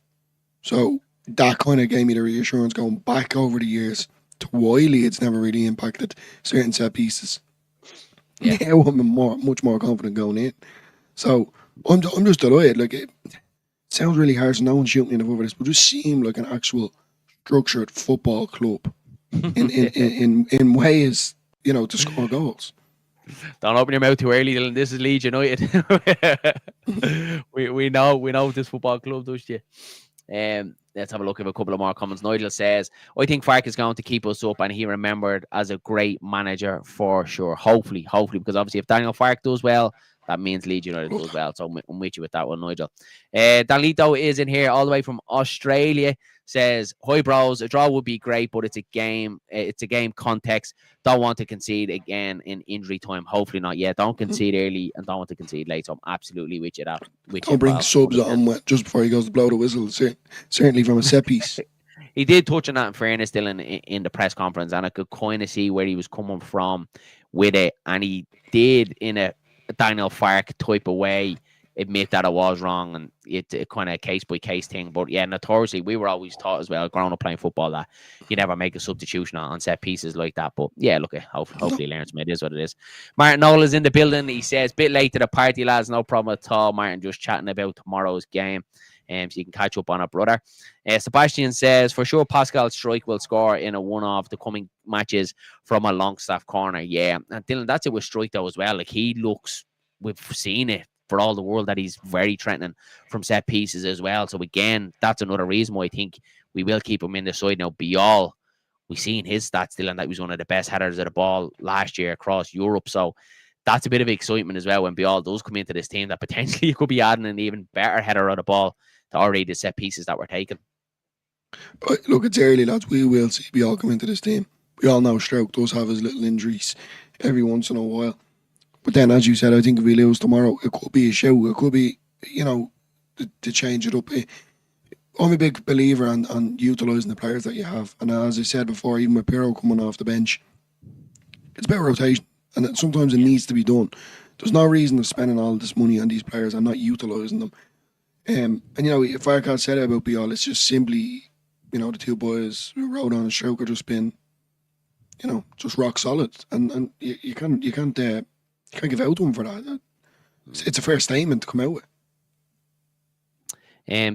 So that kind of gave me the reassurance going back over the years to why Leeds never really impacted certain set pieces. Yeah. Now I'm much more confident going in. So I'm just delighted. Like, it sounds really harsh, no one's shooting me over this, but just seem like an actual structured football club in ways, to score goals. Don't open your mouth too early, Dylan. This is Leeds United. we know this football club does you. Let's have a look at a couple of more comments. Nigel says, I think Farke is going to keep us up, and he remembered as a great manager for sure. Hopefully, because obviously if Daniel Farke does well, that means Leeds United does well. So I'm with you with that one, Nigel. Danlito is in here all the way from Australia. Says, hi bros, a draw would be great, but it's a game context. Don't want to concede again in injury time. Hopefully not yet. Don't concede early and don't want to concede late. So I'm absolutely with you that. Don't bring subs on just before he goes to blow the whistle. Certainly from a set piece. He did touch on that, in fairness, Dylan, in the press conference, and I could kind of see where he was coming from with it. And he did, in a Daniel Farke type of way, admit that I was wrong, and it's kind of a case by case thing. But yeah, notoriously, we were always taught as well, growing up playing football, that you never make a substitution on set pieces like that. But yeah, look, hopefully he learns from it. It is what it is. Martin Noel is in the building. He says, bit late to the party, lads, no problem at all. Martin just chatting about tomorrow's game. So you can catch up on it, brother. Sebastian says, for sure, Pascal Strike will score in a one of the coming matches from a Longstaff corner. Yeah, and Dylan, that's it with Strike though as well. Like he looks, we've seen it for all the world that he's very threatening from set pieces as well. So again, that's another reason why I think we will keep him in the side now. Bial, we've seen his stats, Dylan, that he was one of the best headers of the ball last year across Europe. So that's a bit of excitement as well when Bial does come into this team, that potentially you could be adding an even better header of the ball to already the set pieces that were taken. But look, it's early, lads. We will see Bial come into this team. We all know Stroke does have his little injuries every once in a while. But then, as you said, I think if we lose tomorrow, it could be a show. It could be, to change it up. I'm a big believer on utilising the players that you have. And as I said before, even with Pirro coming off the bench, it's about rotation. And sometimes it needs to be done. There's no reason of spending all this money on these players and not utilising them. And Farkas said it about Bial, it's just simply, the two boys who rode on a stroke are just been, just rock solid. And you can't give out to them for that. It's a fair statement to come out with.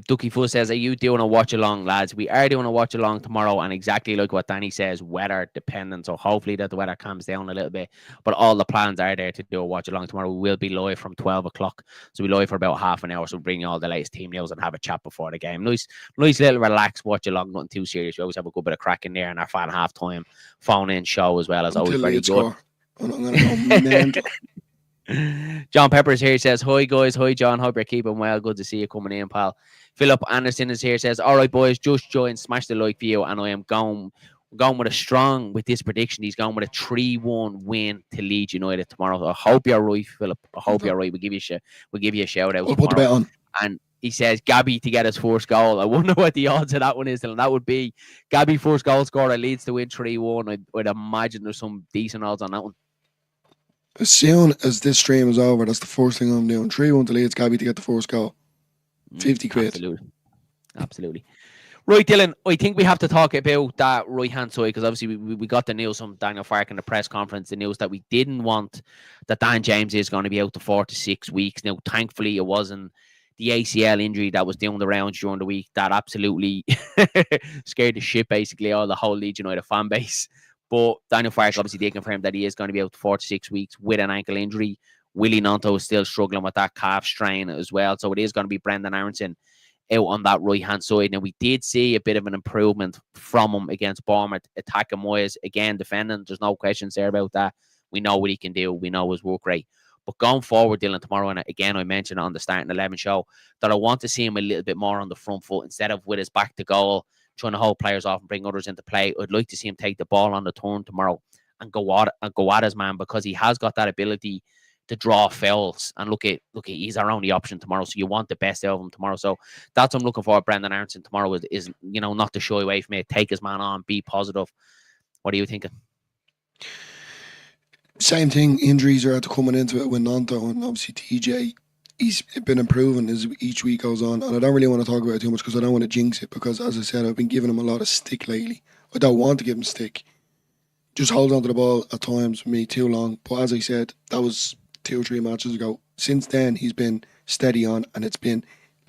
Ducky Fu says, are you doing a watch along, lads? We are doing a watch along tomorrow, and exactly like what Danny says, weather dependent. So hopefully that the weather calms down a little bit. But all the plans are there to do a watch along tomorrow. We will be live from 12 o'clock. So we'll be live for about half an hour. So we'll bring you all the latest team news and have a chat before the game. Nice little relaxed watch along, nothing too serious. We always have a good bit of crack in there, and our fan halftime phone in show as well as always very good. I'm going to go mental. John Peppers here says, hi guys, hi John, hope you're keeping well, good to see you coming in, pal. Philip Anderson is here, says, all right boys, just join, smash the like view, and I am going with this prediction. He's going with a 3-1 win to Leeds United tomorrow. So I hope you're right, Philip. I hope you're right. We'll give you a shout out. We'll put the bet on. And he says Gabby to get his first goal. I wonder what the odds of that one is, and that would be Gabby first goal scorer leads to win 3-1. I'd imagine there's some decent odds on that one. As soon as this stream is over, that's the first thing I'm doing. 3-1 to Leeds, Gabby to get the first goal. 50 quid. Absolutely. Right, Dylan, I think we have to talk about that right-hand side, because obviously we got the news from Daniel Farke in the press conference, the news that we didn't want that Dan James is going to be out to 4 to 6 weeks. Now, thankfully, it wasn't the ACL injury that was doing the rounds during the week that absolutely scared the shit, basically, all the whole Leeds United fan base. But Daniel Farke obviously did confirm that he is going to be out 4 to 6 weeks with an ankle injury. Willie Nonto is still struggling with that calf strain as well. So it is going to be Brendan Aronson out on that right-hand side. Now, we did see a bit of an improvement from him against Bournemouth, attacking wise, again, defending. There's no questions there about that. We know what he can do. We know his work rate. But going forward, Dylan, tomorrow, and again, I mentioned on the starting 11 show, that I want to see him a little bit more on the front foot instead of with his back to goal, trying to hold players off and bring others into play. I'd like to see him take the ball on the turn tomorrow and go at his man, because he has got that ability to draw fouls. And look, he's our only option tomorrow. So you want the best out of him tomorrow. So that's what I'm looking for. Brendan Aronson tomorrow is not to shy away from it. Take his man on, be positive. What are you thinking? Same thing. Injuries are coming into it with Nonto and obviously TJ. He's been improving as each week goes on, and I don't really want to talk about it too much because I don't want to jinx it, because as I said, I've been giving him a lot of stick lately. I don't want to give him stick. Just holds onto the ball at times for me too long. But as I said, that was 2 or 3 matches ago. Since then, he's been steady on, and it's been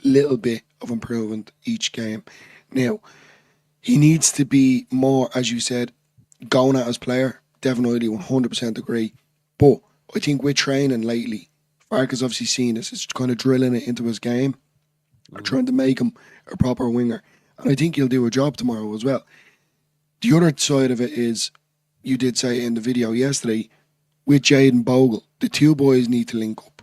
a little bit of improvement each game. Now, he needs to be more, as you said, going at his player. Definitely 100% agree. But I think with training lately, Farke has obviously seen this. It's kind of drilling it into his game, or trying to make him a proper winger. And I think he'll do a job tomorrow as well. The other side of it is, you did say in the video yesterday, with Jayden Bogle, the two boys need to link up.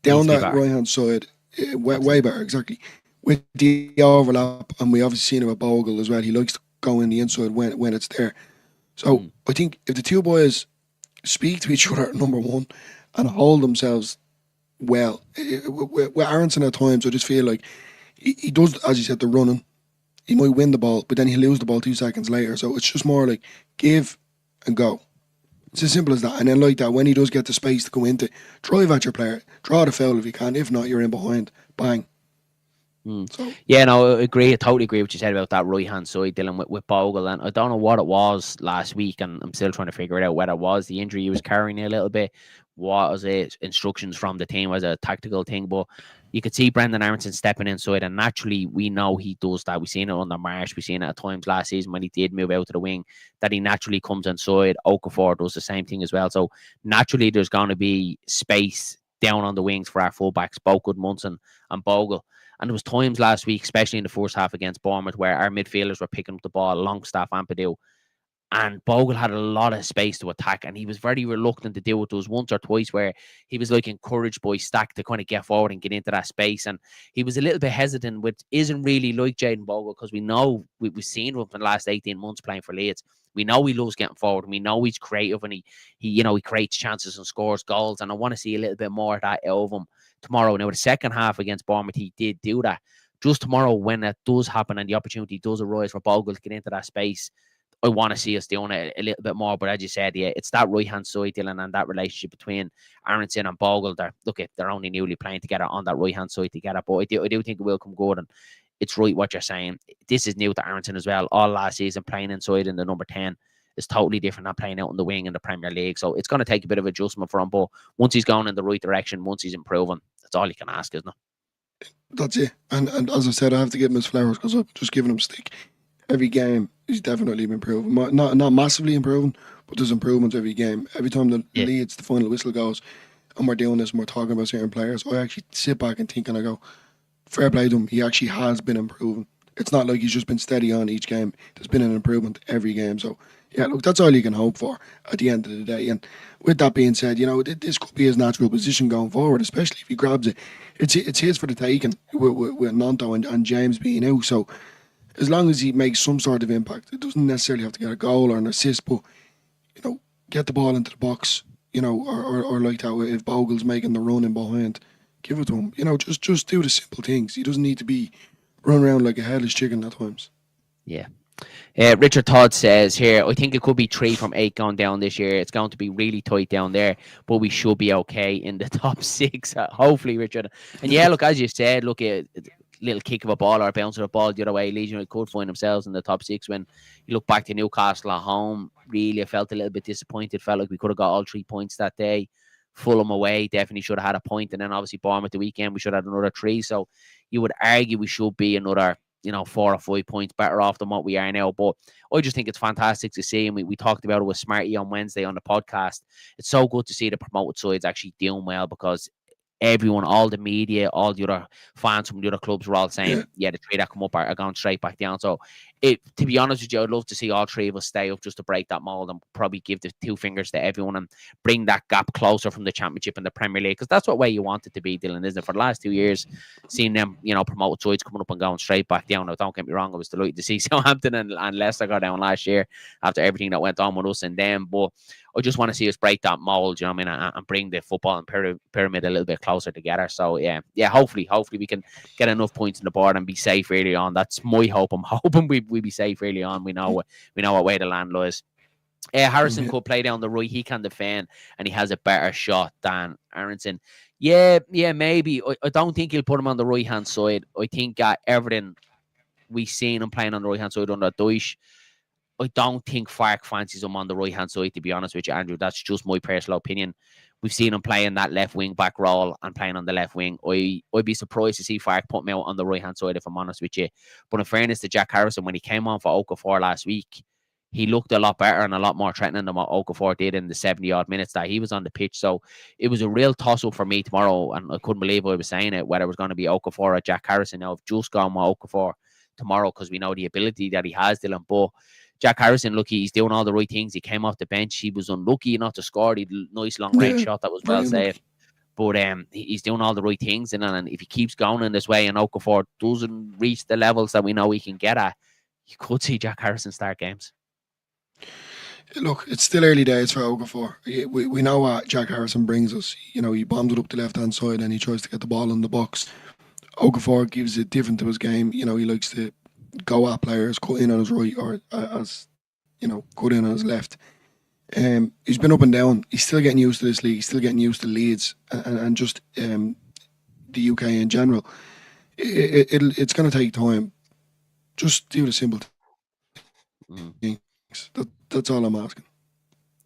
Down that right-hand side, way better, exactly. With the overlap, and we obviously seen him with Bogle as well. He likes to go in the inside when it's there. So I think if the two boys speak to each other, number one, and hold themselves well. With Aronson at times, I just feel like he does, as you said, the running. He might win the ball, but then he'll lose the ball 2 seconds later. So it's just more like give and go. It's as simple as that. And then like that, when he does get the space to go into, drive at your player, draw the foul if you can. If not, you're in behind. Bang. So. Yeah, no, I agree. I totally agree what you said about that right-hand side, Dylan, with Bogle. And I don't know what it was last week, and I'm still trying to figure it out whether it was the injury he was carrying a little bit. What was it? Instructions from the team? Was it a tactical thing? But you could see Brendan Aronson stepping inside, and naturally, we know he does that. We've seen it under Marsh. We've seen it at times last season when he did move out to the wing, that he naturally comes inside. Okafor does the same thing as well. So naturally, there's going to be space down on the wings for our fullbacks, both Munson and Bogle. And there was times last week, especially in the first half against Bournemouth, where our midfielders were picking up the ball, Longstaff and Padu, and Bogle had a lot of space to attack, and he was very reluctant to deal with those once or twice where he was like encouraged by Stack to kind of get forward and get into that space. And he was a little bit hesitant, which isn't really like Jayden Bogle, because we know we've seen him for the last 18 months playing for Leeds. We know he loves getting forward, and we know he's creative, and he creates chances and scores goals. And I want to see a little bit more of that out of him tomorrow. Now, the second half against Bournemouth, he did do that. Just tomorrow, when that does happen and the opportunity does arise for Bogle to get into that space, I want to see us doing it a little bit more. But as you said, yeah, it's that right-hand side, Dylan, and that relationship between Aronson and Bogle. They're only newly playing together on that right-hand side together. But I do think it will come good. And it's right what you're saying. This is new to Aronson as well. All last season, playing inside in the number 10 is totally different than playing out in the wing in the Premier League. So it's going to take a bit of adjustment for him. But once he's going in the right direction, once he's improving, that's all you can ask, isn't it? That's it. And as I said, I have to give him his flowers because I've just given him stick. Every game, he's definitely been improving. Not massively improving, but there's improvements every game. Every time the Leeds, the final whistle goes, and we're doing this and we're talking about certain players, I actually sit back and think and I go, fair play to him. He actually has been improving. It's not like he's just been steady on each game. There's been an improvement every game. So, yeah, look, that's all you can hope for at the end of the day. And with that being said, this could be his natural position going forward, especially if he grabs it. It's his for the taking with Nanto and James being out. So, as long as he makes some sort of impact, it doesn't necessarily have to get a goal or an assist, but get the ball into the box, or like that. If Bogle's making the run in behind, give it to him. Just do the simple things. He doesn't need to be run around like a headless chicken at times. Yeah. Richard Todd says here, I think it could be 3 from 8 going down this year. It's going to be really tight down there, but we should be okay in the top 6, hopefully, Richard. And yeah, look, as you said, look, a little kick of a ball or a bounce of a ball the other way, Leeds United could find themselves in the top 6. When you look back to Newcastle at home, really, I felt a little bit disappointed. Felt like we could have got all 3 points that day. Fulham away, definitely should have had a point. And then obviously Bournemouth the weekend, we should have had another 3. So you would argue we should be another 4 or 5 points better off than what we are now. But I just think it's fantastic to see, and we talked about it with Smarty on Wednesday on the podcast. It's so good to see the promoted sides actually doing well, because everyone, all the media, all the other fans from the other clubs were all saying, the 3 that come up are going straight back down. So, to be honest with you, I'd love to see all 3 of us stay up just to break that mold and probably give the 2 fingers to everyone and bring that gap closer from the Championship and the Premier League, because that's what way you want it to be, Dylan, isn't it? For the last 2 years, seeing them, promoted sides coming up and going straight back down. Now, don't get me wrong, I was delighted to see Southampton and Leicester go down last year after everything that went on with us and them, but I just want to see us break that mold, and bring the football and pyramid a little bit closer together. So, hopefully we can get enough points on the board and be safe early on. That's my hope. I'm hoping we be safe early on. We know what way the land lies. Harrison could play down the right. He can defend, and he has a better shot than Aronson. Yeah, maybe. I don't think he'll put him on the right-hand side. I think everything we've seen him playing on the right-hand side under Deutsch, I don't think Fark fancies him on the right-hand side, to be honest with you, Andrew. That's just my personal opinion. We've seen him playing that left wing back role and playing on the left wing. I'd be surprised to see Fark put him out on the right-hand side, if I'm honest with you. But in fairness to Jack Harrison, when he came on for Okafor last week, he looked a lot better and a lot more threatening than what Okafor did in the 70-odd minutes that he was on the pitch. So it was a real toss-up for me tomorrow, and I couldn't believe I was saying it, whether it was going to be Okafor or Jack Harrison. Now, I've just gone with Okafor tomorrow because we know the ability that he has, Dylan. But Jack Harrison, look, he's doing all the right things. He came off the bench. He was unlucky not to score. He had a nice long-range shot that was well saved. But he's doing all the right things. And if he keeps going in this way and Okafor doesn't reach the levels that we know he can get at, you could see Jack Harrison start games. Look, it's still early days for Okafor. We know what Jack Harrison brings us. He bombs it up the left-hand side and he tries to get the ball in the box. Okafor gives it different to his game. He likes to go at players, cut in on his right, or cut in on his left. He's been up and down. He's still getting used to this league. He's still getting used to Leeds and just the UK in general. It's going to take time. Just do the simple things. That's all I'm asking.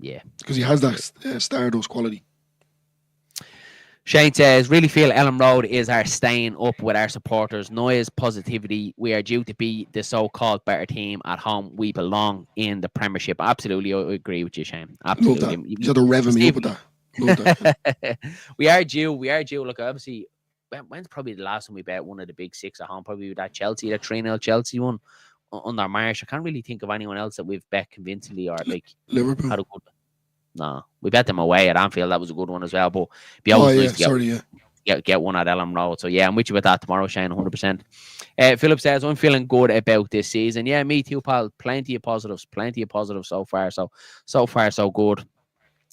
Yeah. Because he has that Stardust quality. Shane says, really feel Elland Road is our staying up with our supporters. Noise, positivity. We are due to be the so-called better team at home. We belong in the Premiership. Absolutely, I agree with you, Shane. Love that. Absolutely. You had to revving me up with that. Love that. Yeah. We are due. We are due. Look, obviously, when's probably the last time we bet one of the big six at home? Probably that Chelsea, that 3-0 Chelsea one under Marsh. I can't really think of anyone else that we've bet convincingly or like Liverpool. had a good. No, we bet them away at Anfield. That was a good one as well. But it'd be Oh always yeah, nice to sorry, yeah. get one at Elland Road. So yeah, I'm with you with that tomorrow, Shane, 100%. Philip says, I'm feeling good about this season. Yeah, me too, pal. Plenty of positives so far. So far, so good.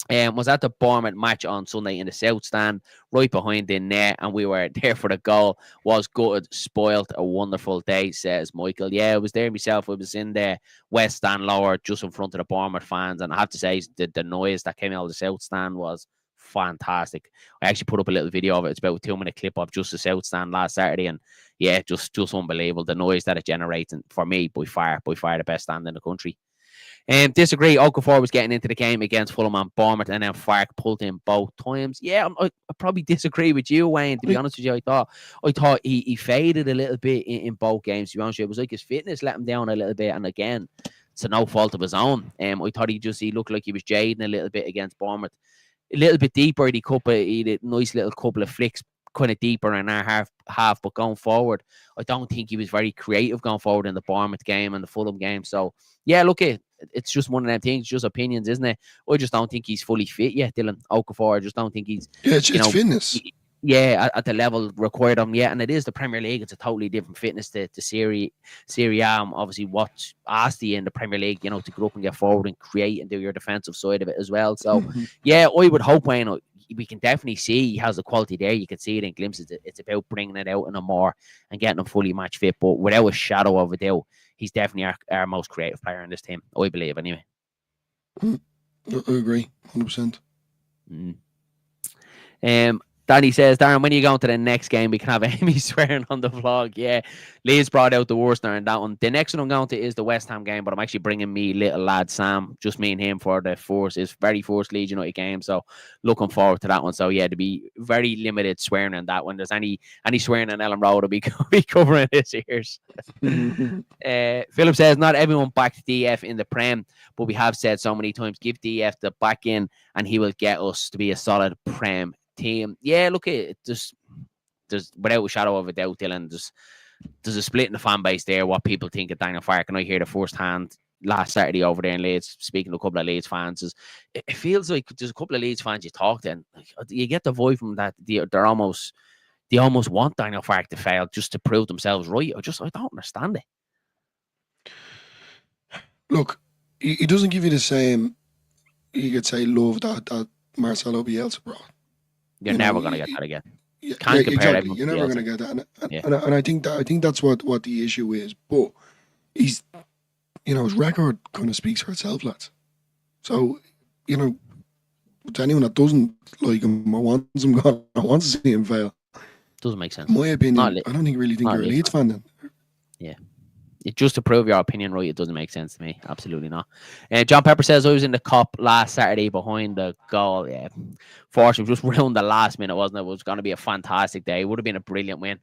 Was at the Bournemouth match on Sunday in the South Stand, right behind the net, and we were there for the goal. Was good, spoilt, a wonderful day, says Michael. Yeah, I was there myself. I was in the West Stand lower, just in front of the Bournemouth fans, and I have to say, the noise that came out of the South Stand was fantastic. I actually put up a little video of it. It's about a 2-minute clip of just the South Stand last Saturday, and yeah, just unbelievable. The noise that it generates, and for me, by far the best stand in the country. Disagree. Okafor was getting into the game against Fulham and Bournemouth, and then Fark pulled in both times. Yeah, I probably disagree with you, Wayne. To be honest with you, I thought he faded a little bit in both games. To be honest with you, it was like his fitness let him down a little bit, and again, it's no fault of his own. I thought he looked like he was jading a little bit against Bournemouth. A little bit deeper, he had a nice little couple of flicks, kind of deeper in our half. But going forward, I don't think he was very creative going forward in the Bournemouth game and the Fulham game. So yeah, look, it's just one of them things, just opinions, isn't it? I just don't think he's fully fit yet, Dylan Okafor. I just don't think he's it's fitness. Yeah, at the level required of him. Yeah, and it is the Premier League. It's a totally different fitness to Serie A. Obviously, what's asked you in the Premier League, to get up and get forward and create and do your defensive side of it as well. So, yeah, I would hope, Wayne, we can definitely see he has the quality there. You can see it in glimpses. It's about bringing it out in a more and getting him fully match fit. But without a shadow of a doubt, he's definitely our most creative player in this team. I believe, anyway. I agree, 100%. Danny says, Darren, when you go to the next game, we can have Amy swearing on the vlog. Yeah, Leeds brought out the worst there in that one. The next one I'm going to is the West Ham game, but I'm actually bringing me little lad Sam, just me and him, for his very first Leeds United game. So looking forward to that one. So yeah, to be very limited swearing in that one. There's any swearing on Elland Road will be covering his ears. Philip says, not everyone backed DF in the Prem, but we have said so many times, give DF the back in and he will get us to be a solid Prem team. Yeah, look, there's without a shadow of a doubt, Dylan, there's a split in the fan base there, what people think of Daniel Farke, and I hear the first hand last Saturday over there in Leeds, speaking to a couple of Leeds fans, it feels like there's a couple of Leeds fans you talk to, and you get the vibe from that they almost want Daniel Farke to fail just to prove themselves right. I don't understand it. Look, he doesn't give you the same, you could say, love that Marcelo Bielsa brought. You're never going to get that again. Can't compare exactly. You're never going to get that. And I think that's what the issue is. But he's, his record kind of speaks for itself, lads. So, to anyone that doesn't like him or wants him gone, or wants to see him fail, doesn't make sense. In my opinion, I don't really think you're a Leeds fan then. Yeah. Just to prove your opinion right, it doesn't make sense to me. Absolutely not. John Pepper says, I was in the cup last Saturday behind the goal. Yeah, fortunately, just ruined the last minute, wasn't it? It was going to be a fantastic day. It would have been a brilliant win.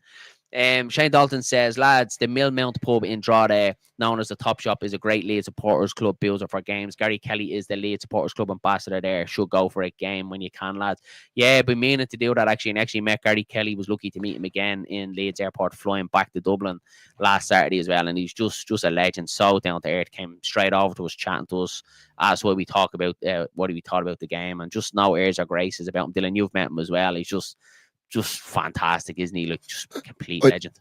Shane Dalton says, lads, the Millmount pub in Drogheda, known as the Top Shop, is a great Leeds supporters club builder for games. Gary Kelly is the Leeds supporters club ambassador there. Should go for a game when you can, lads. Yeah, been meaning to do that actually, and actually met Gary Kelly. Was lucky to meet him again in Leeds Airport, flying back to Dublin last Saturday as well. And he's just a legend, so down to earth. Came straight over to us, chatting to us, asked what we talk about, what we thought about the game, and just no airs or graces about him. Dylan, you've met him as well. He's just fantastic, isn't he? Like, just a complete legend.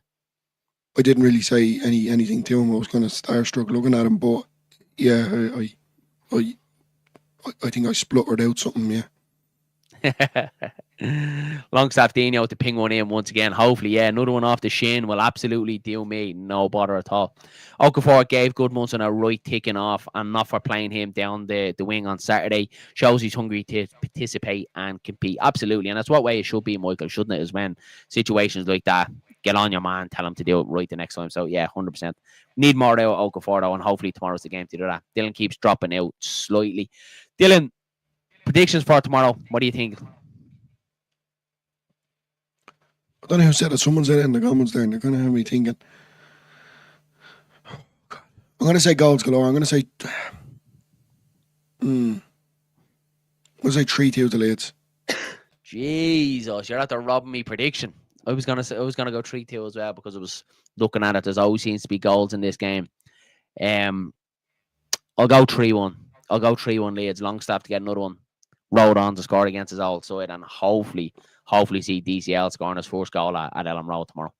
I didn't really say anything to him. I was kind of starstruck looking at him, but yeah, I think I spluttered out something. Yeah. Longstaff Dino to ping one in once again. Hopefully, yeah, another one off the shin will absolutely do me no bother at all. Okafor gave Goodmanson a right ticking off, and not for playing him down the wing on Saturday. Shows he's hungry to participate and compete. Absolutely, and that's what way it should be, Michael, shouldn't it? Is when situations like that, get on your man, tell him to do it right the next time. So yeah, 100%. Need more out of Okafor though, and hopefully tomorrow's the game to do that. Dylan keeps dropping out slightly. Dylan, predictions for tomorrow. What do you think? I don't know who said it. Someone said it in the comments there, and they're going to have me thinking. I'm going to say goals galore. I'm going to say... I'm going to say 3-2 to Leeds. Jesus, you're after robbing me prediction. I was gonna go 3-2 as well because I was looking at it. There's always seems to be goals in this game. I'll go 3-1. I'll go 3-1 Leeds. Longstaff to get another one. Road on to score against his old side, and hopefully see DCL scoring his first goal at Elland Road tomorrow.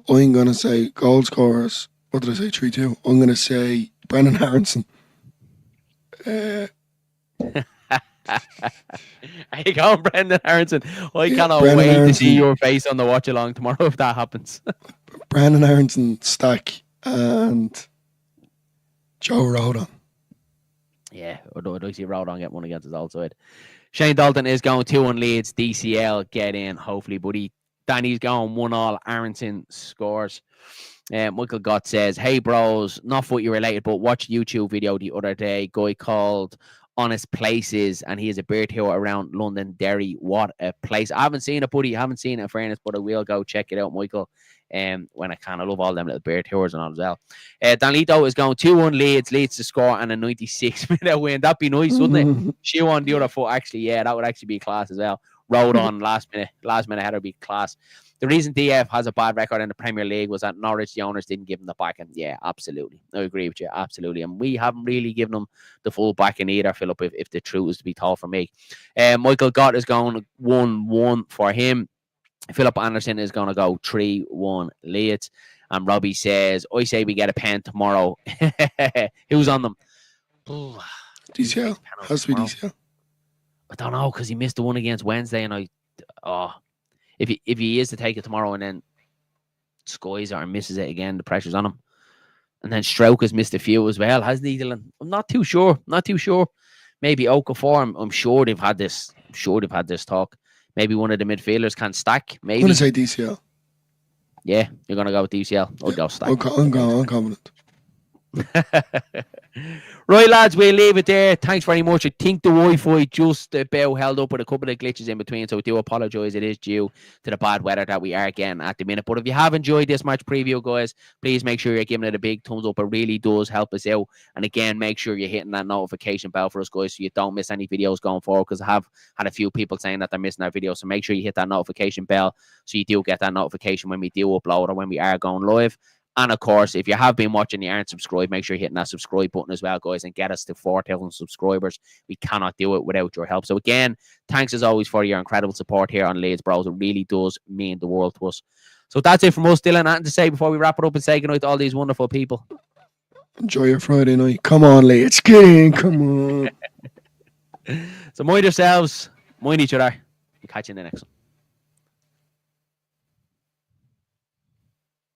I'm going to say goal scorers. What did I say? 3-2. I'm going to say Brendan Harrison. Are you going, Brendan Harrison? I cannot Brendan wait Harrison. to see your face on the watch along tomorrow if that happens. Brendan Harrison, Stack, and Joe Rodon. Yeah, I'd like to see Rodon get one against his old side. Shane Dalton is going 2-1 Leeds. DCL get in, hopefully, buddy. Danny's going 1-1. Aronson scores. Michael Gott says, hey, bros, not football related, but watch YouTube video the other day. Guy called Honest Places, and he is a beer tour around London, Derry. What a place. I haven't seen it, buddy. I haven't seen it, in fairness, but I will go check it out, Michael, when I can. I love all them little beer tours and all as well. Danlito is going 2-1 Leeds to score and a 96-minute win. That'd be nice, wouldn't it? Shoe on the other foot, actually. Yeah, that would actually be class as well. Road on last minute header would be class. The reason DF has a bad record in the Premier League was that Norwich, the owners, didn't give him the backing. Yeah, absolutely. I agree with you. Absolutely. And we haven't really given them the full backing either, Philip, if the truth is to be told for me. Michael Gott is going 1-1 for him. Philip Anderson is going to go 3-1 Leeds. And Robbie says, I say we get a pen tomorrow. Who's on them? DCL. Has to be DCL. I don't know, because he missed the one against Wednesday, and if he is to take it tomorrow and then skies or misses it again, the pressure's on him. And then Stroke has missed a few as well, hasn't he, Dylan? I'm not too sure. Maybe Okafor. I'm sure they've had this. Talk. Maybe one of the midfielders can stack. Maybe. I'm going to say DCL. Yeah, you're going to go with DCL. I'll go stack. I'm confident. Right, lads, we'll leave it there. Thanks very much. I think the Wi-Fi just about held up with a couple of glitches in between, so I do apologise. It is due to the bad weather that we are getting at the minute. But if you have enjoyed this match preview, guys, please make sure you're giving it a big thumbs up. It really does help us out. And again, make sure you're hitting that notification bell for us, guys, so you don't miss any videos going forward, because I have had a few people saying that they're missing our videos. So make sure you hit that notification bell so you do get that notification when we do upload or when we are going live. And of course, if you have been watching and you aren't subscribed, make sure you're hitting that subscribe button as well, guys, and get us to 4,000 subscribers. We cannot do it without your help. So again, thanks as always for your incredible support here on Leeds Bros. It really does mean the world to us. So that's it from us, Dylan. Nothing to say before we wrap it up and say goodnight to all these wonderful people. Enjoy your Friday night. Come on, Leeds. Get in. Come on. So mind yourselves, mind each other. We'll catch you in the next one.